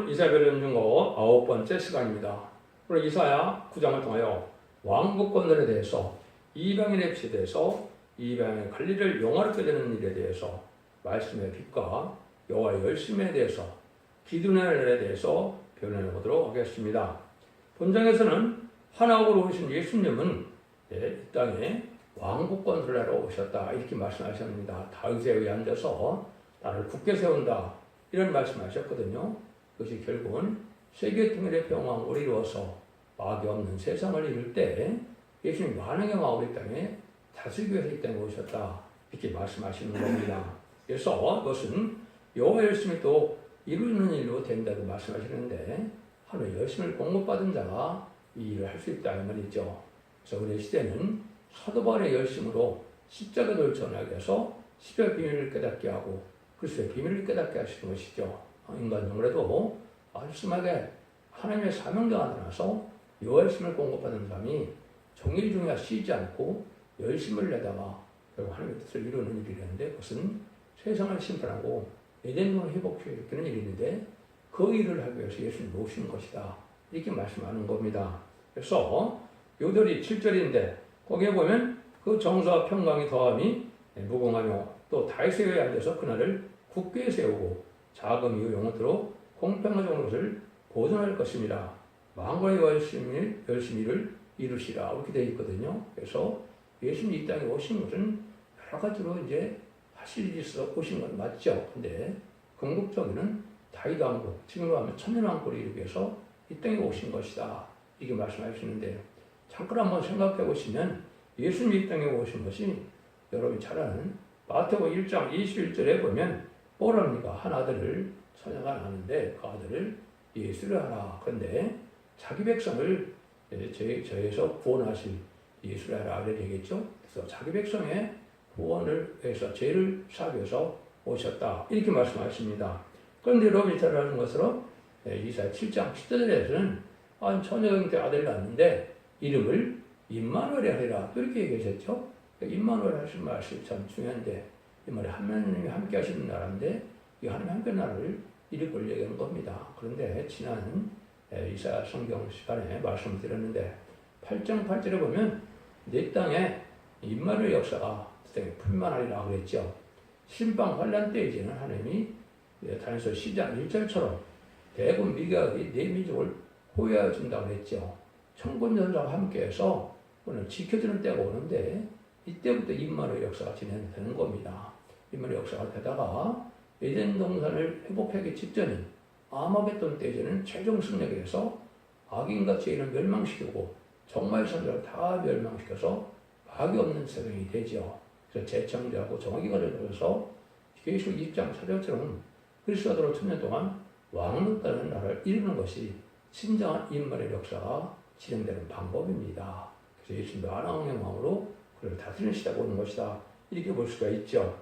이사야별 연중어 9번째 시간입니다. 오늘 이사야 9장을 통하여 왕국권들에 대해서 이방인의 빛에 대해서 이방인의 관리를 영화롭게 되는 일에 대해서 말씀의 빛과 여호와의 열심에 대해서 기도의 날에 대해서 변론해 보도록 하겠습니다. 본장에서는 하나님으로 오신 예수님은 이 땅에 왕국권을 하러 오셨다 이렇게 말씀하셨습니다. 다윗에 의해 앉아서 나를 굳게 세운다 이런 말씀하셨거든요. 그것이 결국은 세계 통일의 평화를 이루어서 마귀 없는 세상을 이룰 때 예수님 만왕의 마을 땅에 다스리기 위해서 이 땅에 오셨다 이렇게 말씀하시는 겁니다. 그래서 그것은 여호와의 열심이 또 이루는 일로 된다고 말씀하시는데 하나님의 열심을 공급받은 자가 이 일을 할 수 있다 이 말이죠. 그래서 우리 시대는 사도 바울의 열심으로 십자가를 전하게 해서 십자가의 비밀을 깨닫게 하고 그리스도의 비밀을 깨닫게 하시는 것이죠. 인간적으로도 아주 심하게 하나님의 사명자가 나서 열심을 공급받는 사람이 종일 중에 쉬지 않고 열심을 내다가 결국 하나님의 뜻을 이루는 일이라는데 그것은 세상을 심판하고 에덴동을 회복시키는 일인데 그 일을 하기 위해서 예수님이 오신 것이다 이렇게 말씀하는 겁니다. 그래서 요절이 7절인데 거기에 보면 그 정사와 평강이 더함이 무궁하며 또 다윗에 의해 앉아서 그날을 굳게 세우고 자금 이후 영원토록 공평하게 것을 보존할 것입니다. 만군의 열심히를 이루시라 이렇게 되어 있거든요. 그래서 예수님이 이 땅에 오신 것은 여러 가지로 이제 하실 일이 있어서 오신 건 맞죠. 근데 궁극적으로는 다윗 왕국, 지금으로 하면 천년 왕국을 이루기 위해서 이 땅에 오신 것이다. 이게 말씀하시는데 잠깐 한번 생각해 보시면 예수님이 이 땅에 오신 것이 여러분이 잘 아는 마태복음 1장 21절에 보면 뭐랍니까? 한 아들을 처녀가 낳는데 그 아들을 예수를 하라. 그런데 자기 백성을 저에서 구원하실 예수를 하라 그래 되겠죠? 그래서 자기 백성의 구원을 위해서 죄를 사하기 위해서 오셨다. 이렇게 말씀하십니다. 그런데 여러분이 잘 아는 것으로 이사야 7장 10절에서는 처녀 형태 아들을 낳는데 이름을 임마누엘이 하리라. 이렇게 얘기하셨죠? 임마누엘 하신 말씀이 참 중요한데 이 말이 하나님이 함께 하시는 나라인데 이 하나님 함께 나라를 이룩을 얘기하는 겁니다. 그런데 지난 이사야 성경 시간에 말씀드렸는데 8장 8절에 보면 내 땅에 임마누엘 역사가 땅에 풀만하리라 그랬죠. 심판 환란 때 이제는 하나님이 다니엘서 10장 1절처럼 대군 미각이 내 민족을 호위하여 준다고 했죠. 천군전사와 함께해서 오늘 지켜주는 때가 오는데 이때부터 임마누엘 역사가 진행되는 겁니다. 임마누엘 역사가 되다가 에덴 동산을 회복하기 직전인 아마겟돈 때에는 최종 승리에 해서 악인과 죄인을 멸망시키고 정말 선자를 다 멸망시켜서 마귀 없는 세상이 되죠. 그래서 재창조하고 정의가 되면서 계시록 2장 4절처럼 그리스도로 천년 동안 왕릉따는 나라를 이루는 것이 진정한 임마누엘 역사가 진행되는 방법입니다. 그래서 예수님도 하나님의 마음으로 그를 다스리시다고 오는 것이다. 이렇게 볼 수가 있죠.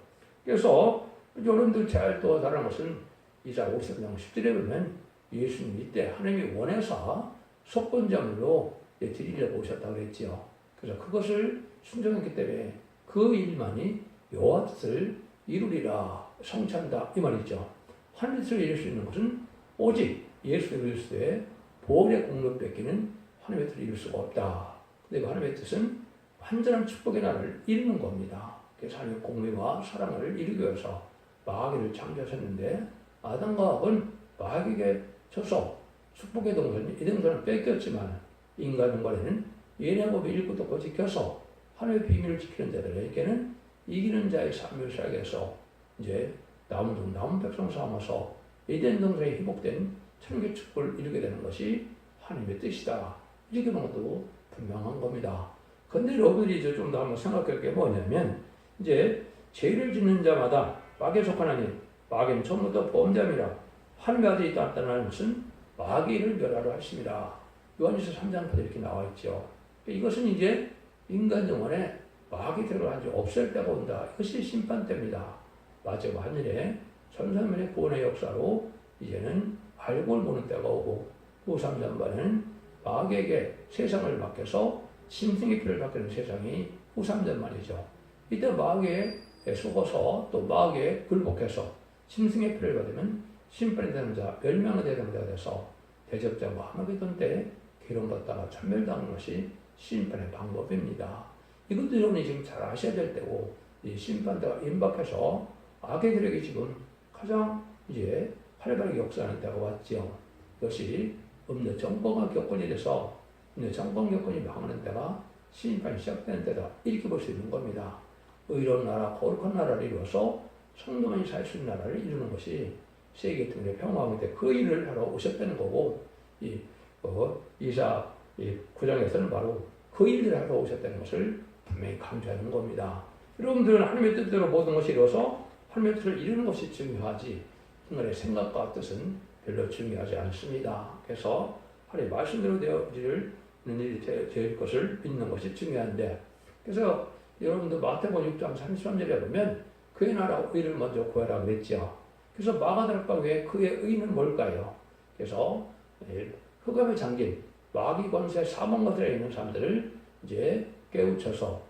그래서 여러분들 잘 또 다른 것은 이사야 50장 10절에 보면 예수님 이때 하나님이 원해서 속건자물로 드리려고 오셨다고 그랬지요. 그래서 그것을 순종했기 때문에 그 일만이 여호와 뜻을 이루리라 성취한다 이 말이죠. 하나님의 뜻을 이룰 수 있는 것은 오직 예수 그리스도의 보혈의 공로 뺏기는 하나님의 뜻을 이룰 수가 없다. 근데 그 하나님의 뜻은 완전한 축복의 나라를 이루는 겁니다. 그래서 하나님의 공의와 사랑을 이루기 위해서 마귀를 창조하셨는데 아담과 하와는 마귀에게 져서 축복의 동산이 이 동산을 뺏겼지만 인간과는 예언의 법을 읽고 지켜서 하나님의 비밀을 지키는 자들에게는 이기는 자의 삶을 살게 해서 이제 남은 백성 삼아서 에덴 동산에 회복된 천국의 축복을 이루게 되는 것이 하나님의 뜻이다. 이렇게 보는 것도 분명한 겁니다. 근데 여러분들이 이제 좀 더 한번 생각할 게 뭐냐면 이제 죄를 짓는 자마다 마귀에 속하나니 마귀는 처음부터 범죄함이라 하나님의 아들이 나타나는 것은 마귀를 멸하려 하심이라. 요한일서 3장 8절 이렇게 나와 있죠. 이것은 이제 인간 영혼에 마귀 들어간 지 없을 때가 온다. 이것이 심판 때입니다. 마지막 하늘에 천사만의 구원의 역사로 이제는 알고를 보는 때가 오고 후삼전반에는 마귀에게 세상을 맡겨서 짐승의 피를 받는 세상이 후삼전반이죠. 이때 마귀에 속어서 또 마귀에 굴복해서 짐승의 피를 받으면 심판이 되는 자, 멸망이 되는 자가 돼서 대적자와 하마게돈 때 기름받다가 천멸당하는 것이 심판의 방법입니다. 이것도 여러분이 지금 잘 아셔야 될 때고, 이 심판대가 임박해서 악의 세력이 지금 가장 이제 활발하게 역사하는 때가 왔지요. 이것이 음녀 정권과 격권이 돼서 음녀 정권 격권이 망하는 때가 심판이 시작되는 때다, 이렇게 볼 수 있는 겁니다. 의로운 나라, 거룩한 나라를 이루어서 성도만이 살 수 있는 나라를 이루는 것이 세계 통일의 평화왕인데, 그 일을 하러 오셨다는 거고, 이사 9장에서는 바로 그 일을 하러 오셨다는 것을 분명히 강조하는 겁니다. 여러분들은 하나님의 뜻대로 모든 것이 이루어서 하나님의 뜻을 이루는 것이 중요하지, 인간의 생각과 뜻은 별로 중요하지 않습니다. 그래서 하나님의 말씀대로 되어지는 일이 될 것을 믿는 것이 중요한데, 그래서 여러분들 마태복음 6장 33절에 보면 그의 나라와 의를 먼저 구하라 그랬죠. 그래서 마가다락방 외에 그의 의는 뭘까요? 그래서 흑암에 잠긴 마귀 권세 사망 것들에 있는 사람들을 이제 깨우쳐서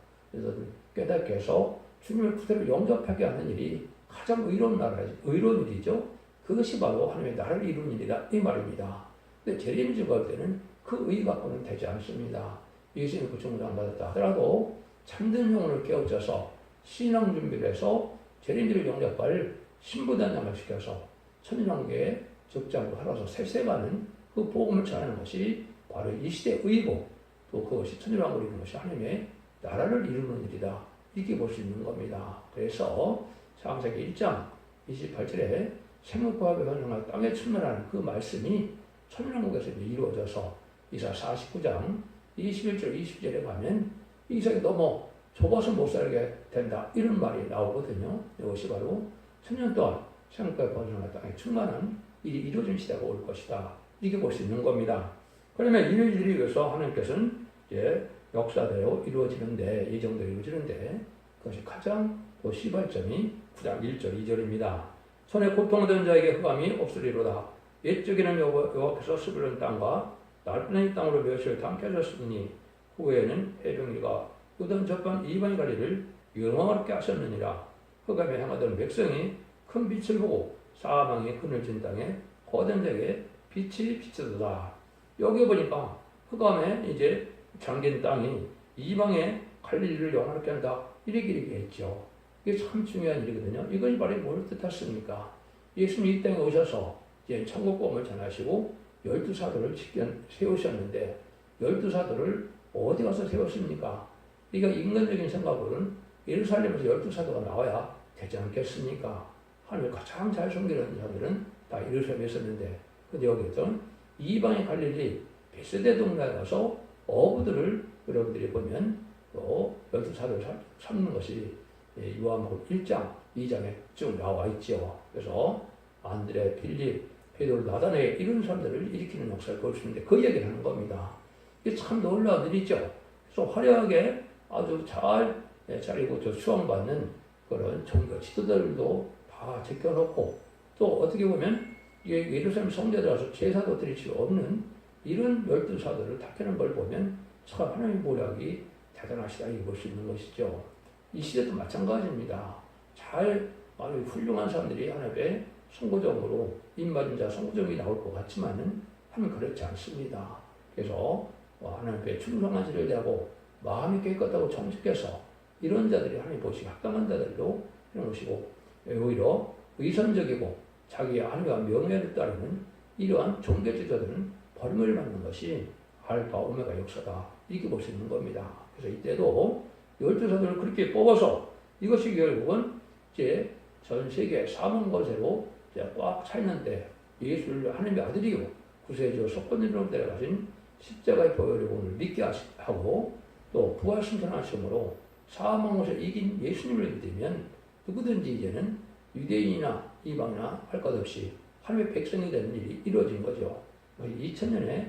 깨닫게 해서 주님의 구세를 영접하게 하는 일이 가장 의로운 의로운 일이죠. 그것이 바로 하나님의 나라를 이루는 일이다, 이 말입니다. 근데 재림이 볼 때는 그 의 갖고는 되지 않습니다. 예수님이 구속을 받았다 하더라도 참된 영혼을 깨우쳐서 신앙 준비를 해서 재림들을 영접할 신부단장을 시켜서 천년왕국의 적장으로 살아서 세세가는 그 복음을 전하는 것이 바로 이 시대의 의고, 또 그것이 천년왕국을 이루는 것이 하나님의 나라를 이루는 일이다, 이렇게 볼 수 있는 겁니다. 그래서 창세기 1장 28절에 생육과 변화가 땅에 출현하는 그 말씀이 천년왕국에서 이루어져서 이사 49장 21절 20절에 가면 이삭이 너무 좁아서 못 살게 된다, 이런 말이 나오거든요. 이것이 바로 천년 동안 생육과 변화가 땅에 충만한 일이 이루어진 시대가 올 것이다, 이렇게 볼 수 있는 겁니다. 그러면 이를 이루기 위해서 하나님께서는 이제 역사대로 이루어지는데, 예정대로 이루어지는데, 그것이 가장 또 시발점이 9장 1절 2절입니다. 손에 고통된 자에게 흑암이 없으리로다. 옛적에는 여호와께서 스불론 땅과 날프레니 땅으로 멸시를 당케 하셨으니 후에는 해병일과 요단 저편 이방의 관리를 영원하게 하셨느니라. 흑암에 향하던 백성이 큰 빛을 보고 사망의 그늘진 땅에 거된 자에게 빛이 비치도다. 여기 보니까 흑암에 이제 잠긴 땅이 이방의 관리를 영원하게 한다, 이렇게 했죠. 이게 참 중요한 일이거든요. 이건 바로 뭘 뜻하십니까? 예수님이 이 땅에 오셔서 이제 천국 복음을 전하시고 12사도를 세우셨는데 12사도를 어디 가서 세웠습니까? 그러니까 인간적인 생각으로는 예루살렘에서 12사도가 나와야 되지 않겠습니까? 하나님을 가장 잘 섬기는 자들은 다 예루살렘에 있었는데, 근데 여기서는 이방의 갈릴리 베세대 동네에 가서 어부들을 여러분들이 보면 또 12사도를 삼는 것이 요한복음 1장, 2장에 쭉 나와 있죠. 그래서 안드레, 빌립, 베드로, 나다나엘 이런 사람들을 일으키는 역사를 볼 수 있는데 그 얘기를 하는 겁니다. 이게 참 놀라운 일이죠. 그래서 화려하게 아주 잘 차리고 수왕받는 그런 종교 지도자들도 다 제껴놓고, 또 어떻게 보면 예루살렘 성전에 가서 제사도 드릴 수 없는 이런 12사도를 닦여놓은 걸 보면 참 하나님의 모략이 대단하시다, 이렇게 볼 수 있는 것이죠. 이 시대도 마찬가지입니다. 아주 훌륭한 사람들이 하나님의 선구적으로 입맞은 자 선구적이 나올 것 같지만은 하면 그렇지 않습니다. 그래서 하나님께 충성한 지를 내고 마음이 깨끗하고 정직해서 이런 자들이 하나님 보시기 합당한 자들로 해놓으시고, 오히려 의선적이고 자기의 하나님과 명예를 따르는 이러한 종교 지도자들은 벌을 받는 것이 알파 오메가 역사다, 이렇게 볼 수 있는 겁니다. 그래서 이때도 12사도를 그렇게 뽑아서 이것이 결국은 이제 전 세계 사망 거세로 꽉 차 있는데 예수를 하나님의 아들이요 구세주 속건으로 데려가신 십자가의 보혈을 믿게 하고 또 부활 승천하심으로 사망 것을 이긴 예수님을 믿으면 누구든지 이제는 유대인이나 이방이나 할 것 없이 하나님의 백성이 되는 일이 이루어진 거죠. 2000년에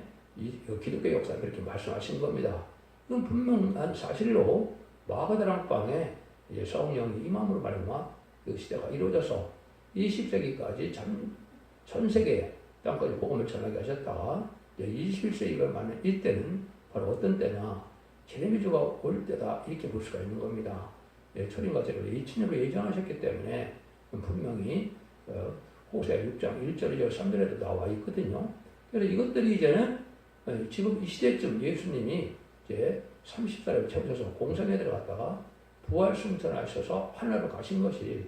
기독교 역사에 그렇게 말씀하신 겁니다. 이건 분명한 사실로 마가다락방에 이제 성령이 임함으로 말미암아 그 시대가 이루어져서 20세기까지 전 세계에 땅까지 복음을 전하게 하셨다가 21세기가 맞는 이때는 바로 어떤 때냐, 제레미주가 올 때다, 이렇게 볼 수가 있는 겁니다. 초림과 제를 2000년으로 예정하셨기 때문에 분명히 호세 6장 1절이죠. 3절에도 나와 있거든요. 그래서 이것들이 이제는 지금 이 시대쯤 예수님이 이제 30살에 채우셔서 공생에 들어갔다가 부활 승천하셔서 하늘로 가신 것이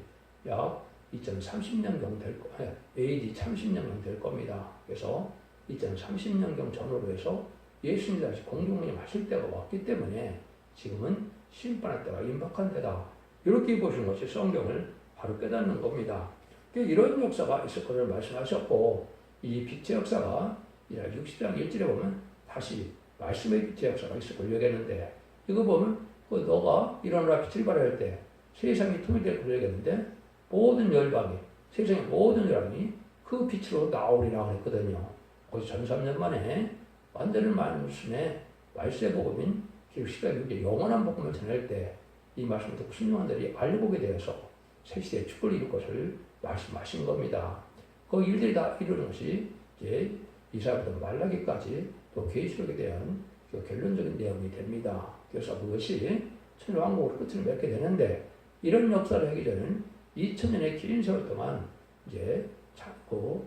약 2030년경 될 거예요. AD 30년경 될 겁니다. 그래서 2030년경 전후로 해서 예수님이 다시 공중문임하실 때가 왔기 때문에 지금은 심판할 때가 임박한 때다. 이렇게 보시는 것이 성경을 바로 깨닫는 겁니다. 이런 역사가 있을 것을 말씀하셨고 이 빛의 역사가 60장 1절에 보면 다시 말씀의 빛의 역사가 있을 걸 얘기했는데 이거 보면 너가 일어나라 빛을 발할 때 세상이 통일될 걸 얘기했는데 모든 열방이 세상의 모든 열방이 그 빛으로 나오리라 그랬거든요. 거기서 1300년 만에 완전한 말씀에 말씀의 복음인 기독시대의 영원한 복음을 전할 때 이 말씀을 듣고 순종한들이 알보게 되어서 새 시대의 축복을 이룰 것을 말씀하신 겁니다. 그 일들이 다 이루는 것이 이제 이사야부터 말라기까지 또 계시록에 대한 결론적인 내용이 됩니다. 그래서 그것이 천년왕국으로 끝을 맺게 되는데 이런 역사를 하기 전에는 2000년의 긴 세월 동안 이제 자꾸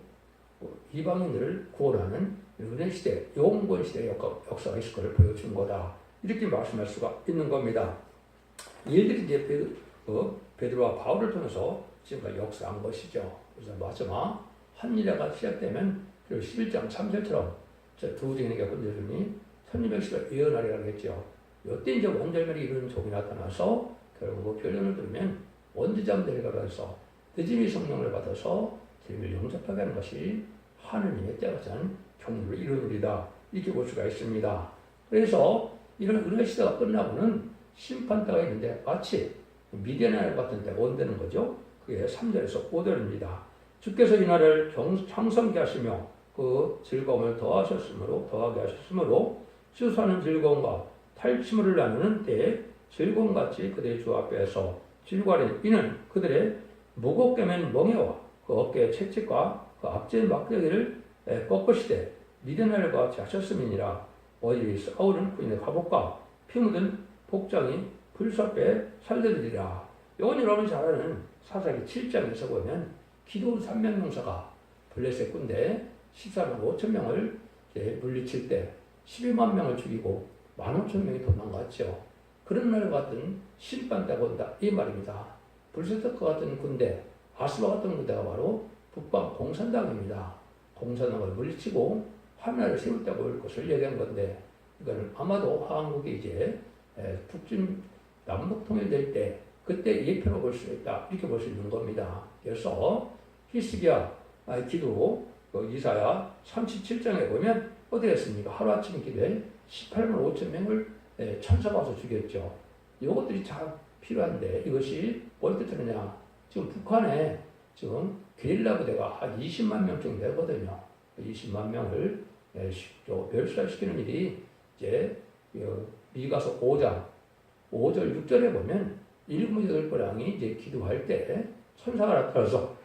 이방인들을 구원하는 은혜 시대, 영권 시대의 역사가 있을 것을 보여준 거다. 이렇게 말씀할 수가 있는 겁니다. 이들이 이제 베드로와 바울을 통해서 지금까지 역사한 것이죠. 그래서 마지막 한일회가 시작되면 11장 3절처럼 두 증인에게 건져주니 1200시가 예언하리라고 했죠. 이때 이제 원절멸이 이루는 종이 나타나서 결국 결론을 들으면 원주자들이 가서 늦음이 성령을 받아서 죄를 용서하게 하는 것이 하느님의 때가 전 경륜을 이루느리다. 이렇게 볼 수가 있습니다. 그래서 이런 은혜 시대가 끝나고는 심판 때가 있는데 마치 미디안의 같은 때가 온다는 거죠. 그게 3절에서 5절입니다. 주께서 이 날을 창성케 하시며 그 즐거움을 더하게 하셨으므로 수수하는 즐거움과 탈취물을 나누는 때에 즐거움같이 그들의 주 앞에서 즐거워하는 이는 그들의 무겁게 맨 멍에와 그 어깨의 채찍과 그 앞제 막대기를 꺾으시되 미디안을 같이 하셨음이니라. 어디 싸우는 군인의 갑옷과 피 묻은 복장이 불사뼈에 살려드리라. 이건 여러분이 잘 아는 사사기 7장에서 보면 기도원 300명사가 블레셋 군대 14만 5천 명을 물리칠 때 12만 명을 죽이고 15,000명이 도망갔죠. 그런 날 같은 심판 때가 온다 이 말입니다. 블레셋과 같은 군대, 아스바 같은 군대가 바로 북방 공산당입니다. 공산당을 물리치고 하나를 세울 때가 올 것을 얘기한 건데 이거는 아마도 한국이 이제 북진 남북 통일될 때 그때 예표로 볼 수 있다 이렇게 볼 수 있는 겁니다. 그래서 히스기야 기도 이사야 37장에 보면 어디 했습니까? 하루아침 기도에 18만 5천 명을 천사가 와서 죽였죠. 이것들이 참 필요한데 이것이 뭘 뜻하느냐? 지금 북한에 지금 게릴라 부대가 한 20만 명 정도 되거든요. 20만 명을 멸살시키는 일이 이제 미가서 5장 5절 6절에 보면 7, 8랑이 이제 기도할 때 천사가 나타나서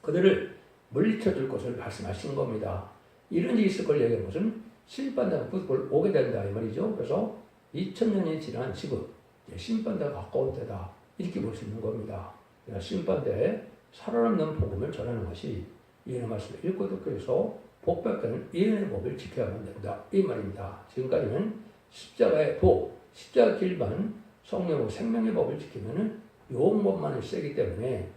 그들을 물리쳐 줄 것을 말씀하신 겁니다. 이런 일이 있을 걸 얘기하는 것은 심판대가 그걸 오게 된다 이 말이죠. 그래서 2000년이 지난 지금 심판대가 가까운 때다 이렇게 볼 수 있는 겁니다. 심판대에 살아남는 복음을 전하는 것이 예언의 말씀을 읽고 듣고 해서 복받는 예언의 법을 지켜야만 된다 이 말입니다. 지금까지는 십자가의 복, 십자가 길만 성령과 생명의 법을 지키면은 요법만은 세기 때문에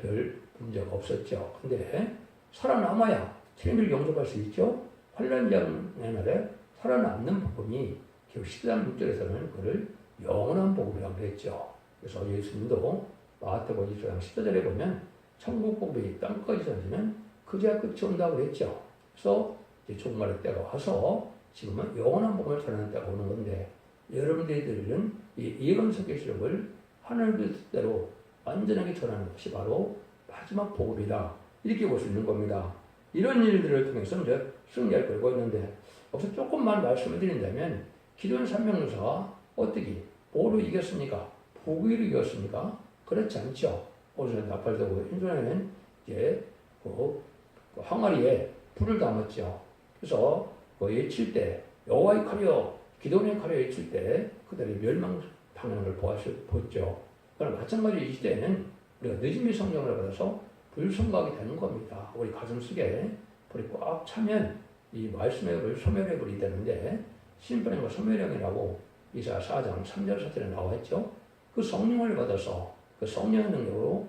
별 문제가 없었죠. 근데 살아남아야 책임을 용접할 수 있죠. 환란장의 날에 살아남는 복음이 기록 14장 6절에서는 그를 영원한 복음이라고 그랬죠. 그래서 예수님도 마태복음 24장 14절에 보면 천국 복음이 땅까지 전하면 그제야 끝이 온다고 그랬죠. 그래서 이제 종말의 때가 와서 지금은 영원한 복음을 전하는 때가 오는 건데 여러분들은 이 예언서 계시록을 하나님의 뜻대로 완전하게 전하는 것이 바로 마지막 복음이다. 이렇게 볼 수 있는 겁니다. 이런 일들을 통해서 이제 승리할 걸고 있는데 여기서 조금만 말씀을 드린다면 기도원 3명사가 어떻게 뭐로 이겼습니까? 부귀로 이겼습니까? 그렇지 않죠. 오늘 나팔되고 인도에는 이제 그 항아리에 불을 담았죠. 그래서 예칠 때 여호와의 칼이여 기도원의 칼이여 예칠 때 그들이 멸망당하는 걸 보았죠. 그러나 마찬가지로 이 시대에는 우리가 늦음이 성령을 받아서 불성각이 되는 겁니다. 우리 가슴속에 불이 꽉 차면 이 말씀의 불 소멸의 불이 되는데 심판과 소멸형이라고 이사야 4장 3절 4절에 나와 있죠. 그 성령을 받아서 그 성령의 능력으로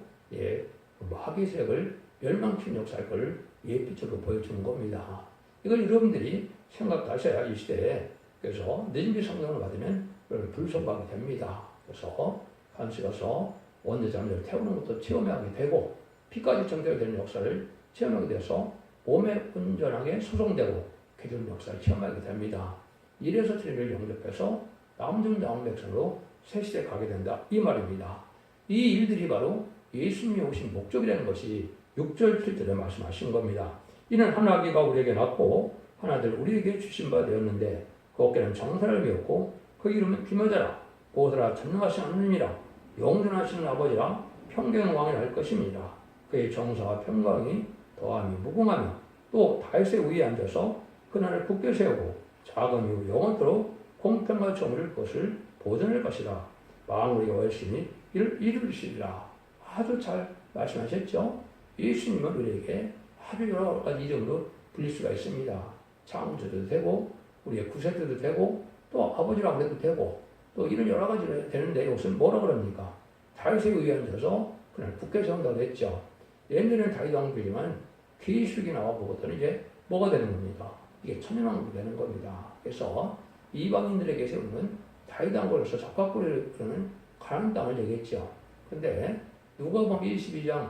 마귀 세력을 멸망시키는 역사를 예표적으로 보여주는 겁니다. 이걸 여러분들이 생각하셔야 이 시대에 그래서 늦은 뒤 성령을 받으면 불성각이 됩니다. 그래서 간수 가서 원죄자를 태우는 것도 체험하게 되고 피까지 정결되는 역사를 체험하게 돼서 몸에 온전하게 수송되고 개주는 역사를 체험하게 됩니다. 이래서 주님을 영접해서 남중자원 백성으로 새 시대에 가게 된다 이 말입니다. 이 일들이 바로 예수님이 오신 목적이라는 것이 6절 7절에 말씀하신 겁니다. 이는 하나님과 우리에게 낳고 하나들 우리에게 주신 바 되었는데 그 어깨는 정사를 메었고 그 이름은 기묘자라 보호자라 전능하신 하느님이라 영존하시는 아버지라 평경의 왕이 할 것입니다. 그의 정사와 평강이 더함이 무궁하며 또 다윗의 위에 앉아서 그날을 굳게 세우고 작은 이후 영원토록 공평과 정의를 것을 보존할 것이라 만물의 월신이 이루시리라. 아주 잘 말씀하셨죠. 예수님은 우리에게 아주 여러 가지 이름으로 불릴 수가 있습니다. 창조도 되고 우리의 구세주도 되고 또 아버지라고 해도 되고 또 이런 여러 가지로 되는데 이것은 뭐라 그럽니까? 다윗에 의해 앉아서 그날 굳게 세운다고 했죠. 옛날에는 다윗 왕비지만 기술이 나와 보거든 이제 뭐가 되는 겁니까? 이게 천연왕국이 되는 겁니다. 그래서 이방인들에게 세우는 다윗 왕국으로서 적합구를 그러는 가나안 땅을 얘기했죠. 근데 누가복음 22장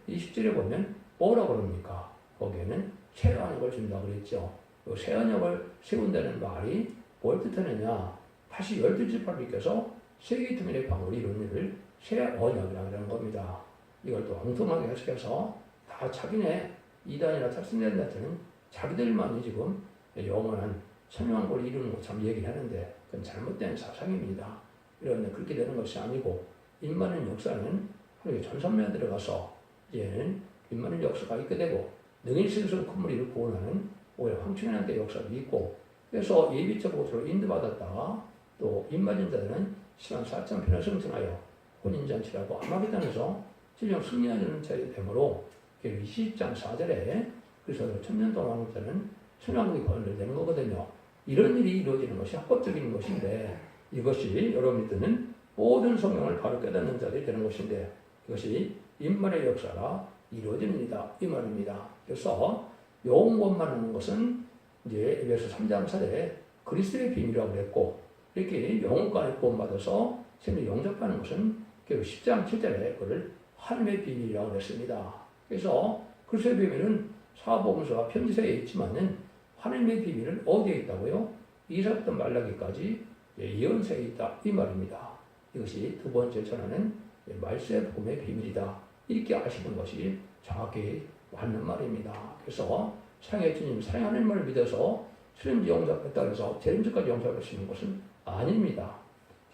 20절에 보면 뭐라 그럽니까? 거기에는 새 언약을 준다고 그랬죠. 새 언약을 세운다는 말이 뭘 뜻하느냐? 다시 12지파들께서 세계통일의 방울이 이룬 일을 새 언약이라고 하는 겁니다. 이걸 또 엉뚱하게 해석해서 다 자기네 이단이나 탑승자들한테는 자기들만이 지금 영원한 천년왕국을 이루는 것처럼 얘기하는데 그건 잘못된 사상입니다. 이런데 그렇게 되는 것이 아니고 임마는 역사는 하루에 전선면에 들어가서 이제는 임마는 역사가 있게 되고 능히 스스로 큰 무리를 구원하는 오히려 황충현한테 역사도 있고 그래서 예비적 곳으로 인도받았다가 또 임맞은 자들은 시간 4천 편을 승천하여 혼인잔치라고 아마겟단에서 진정 승리하는 자의 되므로 20장 4절에 그래서 천년 동안 하는 자는 천왕국이 건설되는 거거든요. 이런 일이 이루어지는 것이 합법적인 것인데 이것이 여러분이 듣는 모든 성경을 바로 깨닫는 자들이 되는 것인데 이것이 인말의 역사가 이루어지는 일이다 이 말입니다. 그래서 영원만 하는 것은 이제 에베소 3장 4절에 그리스도의 비밀이라고 그랬고 이렇게 영혼간에 구원받아서 생명 영접하는 것은 결국 10장 7절에 그를 하나님의 비밀이라고 그랬습니다. 그래서 그리스도의 비밀은 사복음서와 편지서에 있지만은 하나님의 비밀은 어디에 있다고요? 이사부터 말라기까지 예언서에 있다 이 말입니다. 이것이 두 번째 전하는 말세의 복음의 비밀이다. 이렇게 아시는 것이 정확히 맞는 말입니다. 그래서 사랑의 주님, 사랑의 하나님을 믿어서 수련지 영접했다 해서 재림주까지 영접하시는 것은 아닙니다.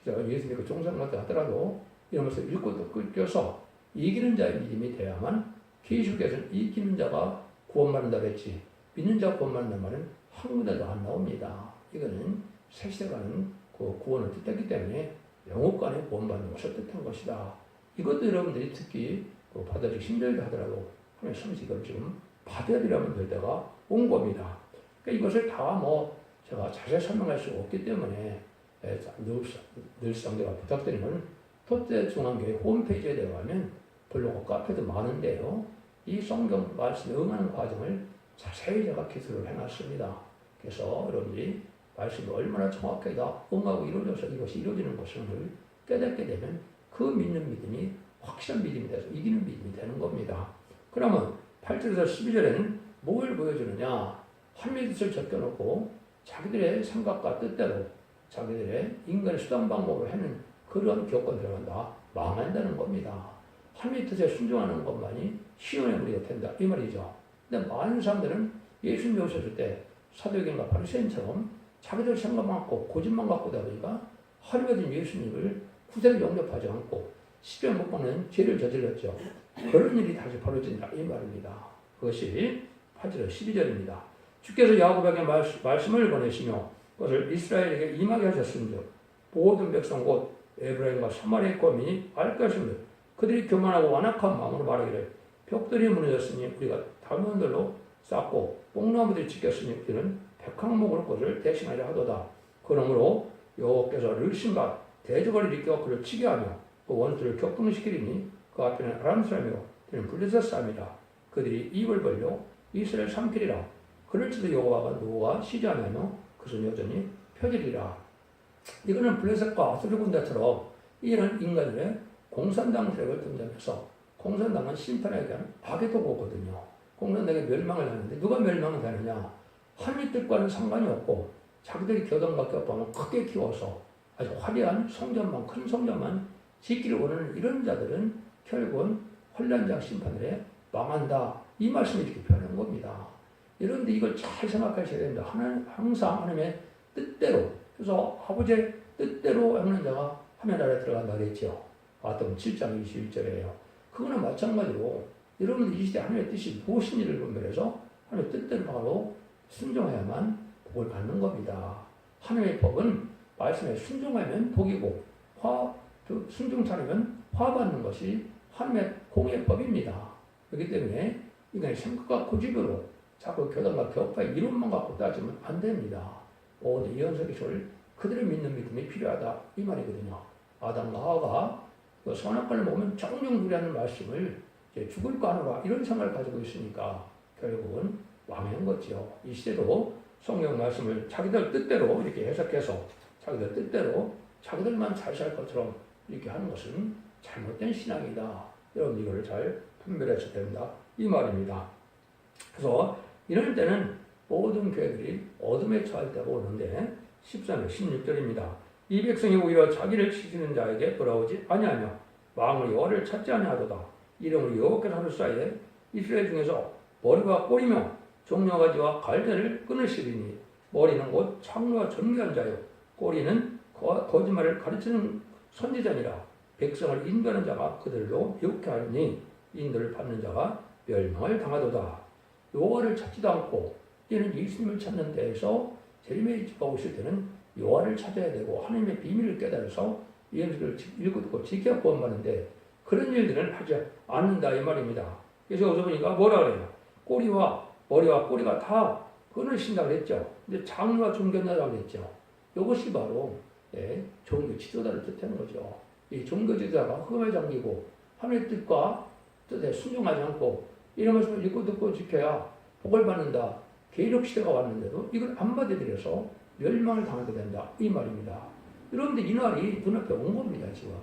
제가 예수 믿고 종상같다 하더라도 이러면서 읽고 또 끌겨서 이기는 자의 믿음이 돼야만 계시록에서는 이기는 자가 구원받는다고 했지 믿는 자가 구원받는다는 말은 한 군데도 안 나옵니다. 이거는 새 시대가는 그 구원을 뜻했기 때문에 영혼간에 구원받는 것을 뜻한 것이다. 이것도 여러분들이 특히 받아들이기 힘들다 하더라도 하나님 성시 이걸 좀 받아들이려면 될 때가 온 겁니다. 그러니까 이것을 다 제가 자세히 설명할 수가 없기 때문에 늘상 제가 부탁드리는 토대중앙교회 홈페이지에 들어가면 블로그 카페도 많은데요. 이 성경 말씀에 응하는 과정을 자세히 제가 기술을 해놨습니다. 그래서 여러분들이 말씀이 얼마나 정확하게 다 응하고 이루어져서 이것이 이루어지는 것을 깨닫게 되면 그 믿는 믿음이 확실한 믿음이 돼서 이기는 믿음이 되는 겁니다. 그러면 8절에서 12절에는 뭘 보여주느냐? 하나님의 뜻을 적혀놓고 자기들의 생각과 뜻대로 자기들의 인간의 수단 방법으로 하는 그런 교권 들어간다. 망한다는 겁니다. 하나님의 뜻에 순종하는 것만이 시온의 무리가 된다. 이 말이죠. 근데 많은 사람들은 예수님이 오셨을 때 사도행전과 바리새인처럼 자기들 생각만 갖고 고집만 갖고 다 보니까 하루가 예수님을 구세를 영접하지 않고 십자가에 못 박는 죄를 저질렀죠. 그런 일이 다시 벌어진다. 이 말입니다. 그것이 8절 12절입니다. 주께서 야곱에게 말씀을 보내시며 그것을 이스라엘에게 임하게 하셨음즉 모든 백성 곧 에브라임과 사마리아 거민이 알 것임을 그들이 교만하고 완악한 마음으로 말하기를 벽돌이 무너졌으니 우리가 담원들로 쌓고 뽕나무들이 지켰으니 우리는 백항목으로 그를 대신하려 하도다. 그러므로 여호와께서 르신과 대적을 일으켜 그를 치게 하며 그 원수를 격동시키리니 그 앞에는 아람 사람이요 그는 블레셋 사람이라. 그들이 입을 벌려 이스라엘 삼키리라. 그럴지도 여호와가 노와 쉬지 아니하며 그것은 여전히 펴지리라. 이거는 블레셋과 아수르 군대처럼 이런 인간들의 공산당 세력을 등장해서 공산당은 심판에 대한 박의 도구거든요. 공산당이 멸망을 하는데 누가 멸망을 하느냐? 한미 뜻과는 상관이 없고 자기들이 교단각교법을 크게 키워서 아주 화려한 성전만 큰 성전만 짓기를 원하는 이런 자들은 결국은 혼란장 심판을 해 망한다. 이 말씀이 이렇게 표현한 겁니다. 그런데 이걸 잘 생각하셔야 됩니다. 항상 하나님의 뜻대로 그래서 아버지의 뜻대로 하는 자가 하나님 나라에 들어간다 그랬죠. 마태복음 7장 21절이에요. 그거는 마찬가지로 여러분들 이 시대 하나님의 뜻이 무엇인지를 분별해서 하나님의 뜻대로 바로 순종해야만 복을 받는 겁니다. 하나님의 법은 말씀에 순종하면 복이고 순종치 않으면 화 받는 것이 하나님의 공의 법입니다. 그렇기 때문에 인간의 생각과 고집으로 자꾸 교단과 격파의 이론만 갖고 따지면 안 됩니다. 모든 이언석의 소리를 그대로 믿는 믿음이 필요하다 이 말이거든요. 아담과 하와가 그 선악과를 먹으면 정정부리하는 말씀을 이제 죽을 거 하노라 이런 생각을 가지고 있으니까 결국은 망한 거죠. 이 시대도 성경 말씀을 자기들 뜻대로 이렇게 해석해서 자기들 뜻대로 자기들만 잘 살 것처럼 이렇게 하는 것은 잘못된 신앙이다. 여러분 이걸 잘 분별해서 된다 이 말입니다. 그래서 이럴 때는 모든 교회들이 어둠에 처할 때가 오는데 13절 16절입니다. 이 백성이 오히려 자기를 치시는 자에게 돌아오지 아니하며 마음을 여호와를 찾지 아니하도다. 이름으로 여호와께서 하루 사이에 이스라엘 중에서 머리와 꼬리며 종려가지와 갈대를 끊으시리니 머리는 곧 창로와 전개한 자요 꼬리는 거짓말을 가르치는 선지자니라. 백성을 인도하는 자가 그들로 미혹해 하니 인도를 받는 자가 멸망을 당하도다. 여호와를 찾지도 않고 이는 예수님을 찾는 데에서 제리미야 집가 오실 때는 여호와를 찾아야 되고 하나님의 비밀을 깨달아서 예수를 읽고 듣고 지켜 구원받는데 그런 일들은 하지 않는다 이 말입니다. 그래서 여기서 보니까 뭐라 그래요? 꼬리와 머리와 꼬리가 다 끊으신다고 했죠. 근데 장로와 종견자라고 했죠. 이것이 바로 종교 지도자를 뜻하는 거죠. 이 종교 지도자가 흠에 잠기고 하나님의 뜻과 뜻에 순종하지 않고 이런 것을 읽고 듣고 지켜야 복을 받는다. 계력 시대가 왔는데도 이걸 안 받아들여서 멸망을 당하게 된다. 이 말입니다. 여러분들 이 날이 눈앞에 온 겁니다. 지금.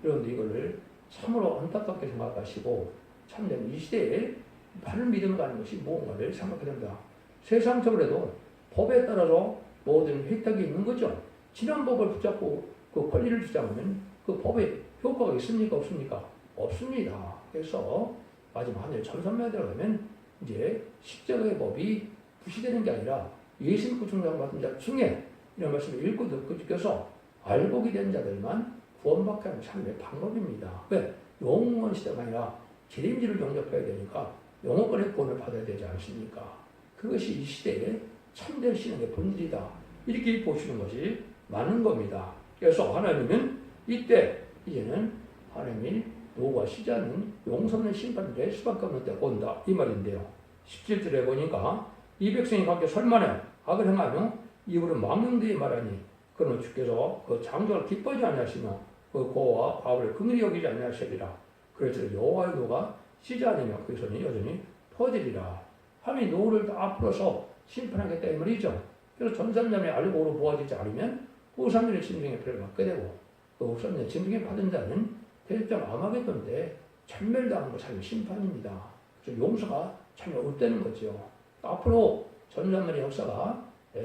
여러분들 이거를 참으로 안타깝게 생각하시고 참된 이 시대에 바른 믿음을 가는 것이 무언가를 생각해야 된다. 세상적으로도 법에 따라서 모든 혜택이 있는 거죠. 지난 법을 붙잡고 그 권리를 주장하면 그 법에 효과가 있습니까? 없습니까? 없습니다. 그래서 마지막 하늘 천선명에 들어가면 이제 십자가의 법이 부시되는 게 아니라 예수 믿고 중생받은 자 중에 이런 말씀을 읽고 듣고 지켜서 알복이 된 자들만 구원받게 하는 삶의 방법입니다. 왜? 영원 시대가 아니라 기림지를 영접해야 되니까 영원권의 구원을 받아야 되지 않습니까? 그것이 이 시대의 참된 신앙의 본질이다. 이렇게 보시는 것이 맞는 겁니다. 그래서 하나님은 이때 이제는 하나님이 노가 쉬지 않는 용서없는 심판을 낼 수밖에 없는 때가 온다. 이 말인데요. 17절에 보니까 이 백성이 함께 설만해 악을 행하며 입으로 망령되이 말하니 그러면 주께서 그 창조를 기뻐하지 아니하시며 그 고와 과부를 긍휼히 여기지 아니하시리라. 그래서 여호와의 노가 쉬지 않으며 그 손이 여전히 퍼지리라. 하나님이 노를 다 풀어서 심판하겠다 이 말이죠. 그래서 전산자의 알고로 모아지지 않으면 후삼년의 짐승의 표를 받게 되고 그 후삼년의 짐승의 받은 자는 대접장 아마겟돈데 천멸당한 거 참 심판입니다. 그래서 용서가 참 없다는 거죠. 앞으로 전산년의 역사가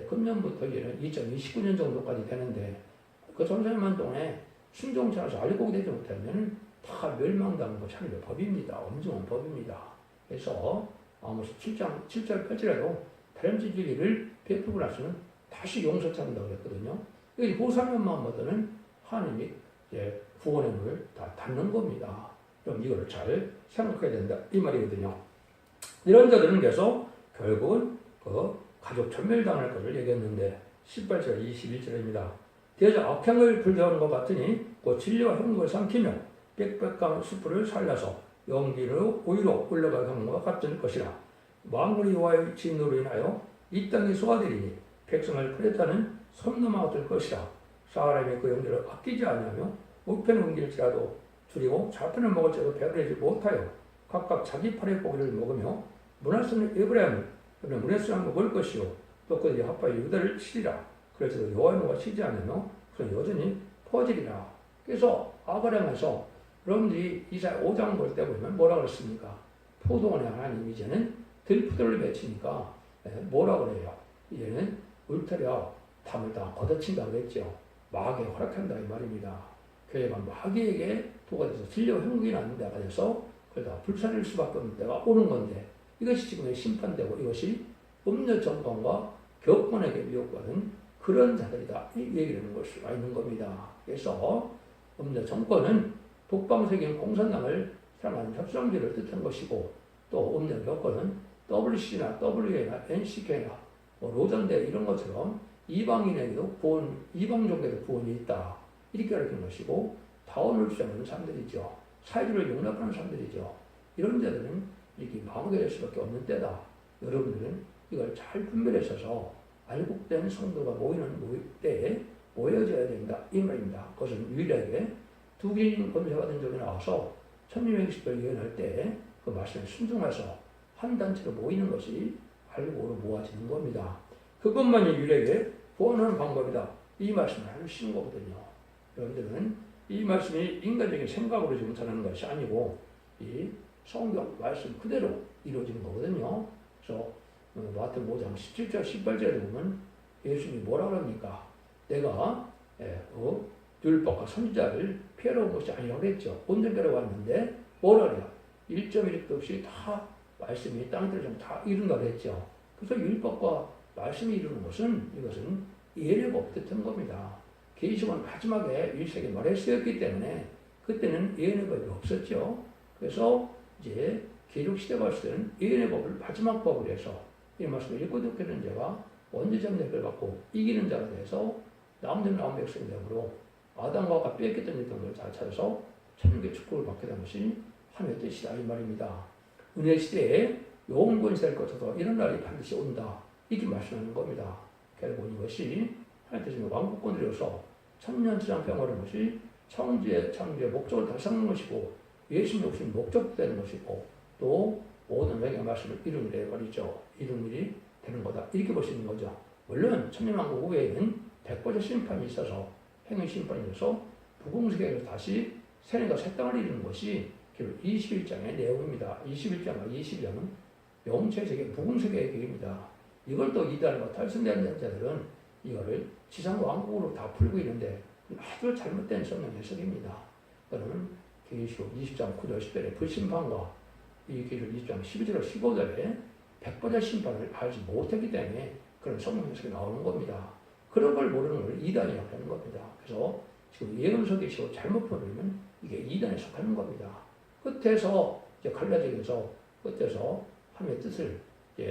금년부터 이제는 2029년 정도까지 되는데 그 전산년 동안에 순종치 않아서 알고 되지 못하면 다 멸망당한 거 참 법입니다. 엄중한 법입니다. 그래서 아모스 7장 7절 8절에도 다람쥐 진리를 베풀고 나서는 다시 용서 찾는다고 그랬거든요. 이 후삼년만 받으는 하나님이 구원의 문을 다 닫는 겁니다. 그럼 이걸 잘 생각해야 된다 이 말이거든요. 이런 자들은 계속 결국은 그 가족 전멸당할 것을 얘기했는데 18절 21절입니다. 대저 악행을 불대하는 것 같으니 그 진리와 형국을 삼키며 빽빽한 숯불을 살려서 연기로 오히려 올라갈 경우가 같을 것이라. 만군의 여호와의 진노로 인하여 이 땅이 소화되리니 백성을 그랬다는 섬 넘어갈 것이라. 사람이 그 연기를 아끼지 않으며 우편을 옮길지라도 줄이고 좌편을 먹을지라도 배부르지 못하여 각각 자기 팔의 고기를 먹으며 문하스는 에브라임을 문하스는 먹을 것이요 또 그들이 합하여 유다를 치리라. 그래서 여호와의 노가 치지 않으며 그는 여전히 퍼지리라. 그래서 아브라함에서 여러분들이 이사야 5장 볼 때 보면 뭐라 그랬습니까? 포도원의 하나님 이제는 들포도를 맺히니까 뭐라 그래요? 이제는 울타리와 담을 다 걷어친다 그랬죠. 마귀에 허락한다 이 말입니다. 교회가 마귀에게 도가 돼서 진료 형국이 나는 데가 돼서 그러다 불살릴 수밖에 없는 때가 오는 건데 이것이 지금의 심판되고 이것이 음료 정권과 교권에게 미혹받은 그런 자들이다 이 얘기를 하는 걸 수가 있는 겁니다. 그래서 음료 정권은 북방세계인 공산당을 사랑하는 협상지를 뜻한 것이고 또 음료 교권은 WC나 WA나 NCK나 로전대 이런 것처럼 이방인에게도 구원, 이방 종교에도 구원이 있다 이렇게 가르치는 것이고 다원을 주장하는 사람들이죠. 사회주의를 용납하는 사람들이죠. 이런 자들은 이렇게 마무리될 수밖에 없는 때다. 여러분들은 이걸 잘 분별하셔서 알곡된 성도가 모이는 때에 모여져야 된다 이 말입니다. 그것은 유일하게 두 개인 검사받은 적이 나와서 1620별 예언할 때 그 말씀에 순종해서 한 단체로 모이는 것이 알곡으로 모아지는 겁니다. 그것만이 유일하게 구원하는 방법이다. 이 말씀을 하시는 거거든요. 여러분들은 이 말씀이 인간적인 생각으로 지금 전하는 것이 아니고 이 성경 말씀 그대로 이루어지는 거거든요. 그래서 마태복음 5장 17절 18절에 보면 예수님이 뭐라 그럽니까? 내가 율법과 선지자를 피하러 온 것이 아니라고 그랬죠. 온전하러 왔는데 뭐라 그래요? 1.1도 없이 다 말씀이 땅들을 좀 다 이룬다고 그랬죠. 그래서 율법과 말씀이 이루는 것은 이것은 예언의 뜻한 겁니다. 계시록은 마지막에 1세기 말에 쓰였기 때문에 그때는 예언의 법이 없었죠. 그래서 이제 계시록 시대가 왔을 때는 예언의 법을 마지막 법으로 해서 이 말씀을 읽고 듣는 자가 원죄점 대를 받고 이기는 자가 돼서 남은 남은 백성이 되므로 아담과 아까 뺏겼던 일들을 잘 찾아서 천국의 축복을 받게 된 것이 하나님의 뜻이다 이 말입니다. 은혜 시대에 영원권이 될 것으로 이런 날이 반드시 온다 이렇게 말씀하는 겁니다. 결국 이것이 하나님의 뜻은 왕국권으로서 천년지상 평화를 것이 창조의 목적을 달성하는 것이고 예수님이 오신 목적도 되는 것이고 또 모든 명예의 말씀을 이루는 데 말이죠. 이루는 일이 되는 거다 이렇게 볼 수 있는 거죠. 물론 천년왕국 후에는 백보자 심판이 있어서 행위 심판이 있어서 부궁세계에서 다시 세뇌가 새 땅을 이루는 것이 결국 21장의 내용입니다. 21장과 22장은 영체세계, 부궁세계의 계획입니다. 이걸 또 이단과 탈선된 자들은 이거를 지상왕국으로 다 풀고 있는데 아주 잘못된 성경 해석입니다. 그러면 계시록 20장 9절 10절의 불심판과 이 계시록 20장 12절 15절에 백보자 심판을 알지 못했기 때문에 그런 성경 해석이 나오는 겁니다. 그런 걸 모르는 걸 이단이라고 하는 겁니다. 그래서 지금 예언서 계시록 잘못 보면 이게 이단에 속하는 겁니다. 끝에서 이제 갈라지면서 끝에서 하나님의 뜻을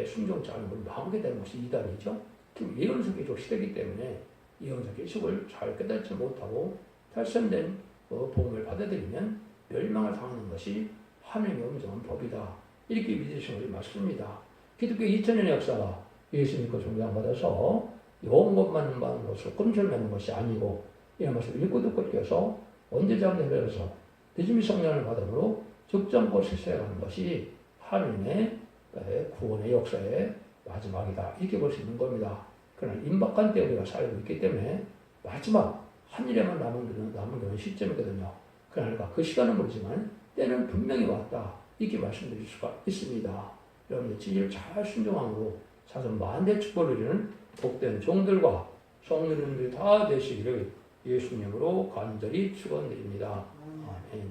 순종치 않은 걸 망하게 되는 것이 이단이죠. 지금 예언서 계시록 시대이기 때문에 예언서 계시록을 잘 깨닫지 못하고 탈선된 복음을 받아들이면 멸망을 당하는 것이 하나님의 엄정한 법이다. 이렇게 믿으시는 것이 맞습니다. 기독교 2000년의 역사가 예수님과 종장받아서 영원만 받는 것으로 끔절하는 것이 아니고 이런 것을 읽고 듣고 껴서 언제장에 내려서 늦음이 성령을 받음으로 적정고 실세하는 것이 하나님의 구원의 역사의 마지막이다. 이렇게 볼 수 있는 겁니다. 그러나 임박한 때 우리가 살고 있기 때문에 마지막 한 일에만 남은 그런 시점이거든요. 그러니까 그 시간은 모르지만 때는 분명히 왔다. 이렇게 말씀드릴 수가 있습니다. 여러분들 진리를 잘 순종함으로 사선 만대 축복을 누리는 복된 종들과 성도님들이 다 되시기를 예수님으로 간절히 축원드립니다. 아멘.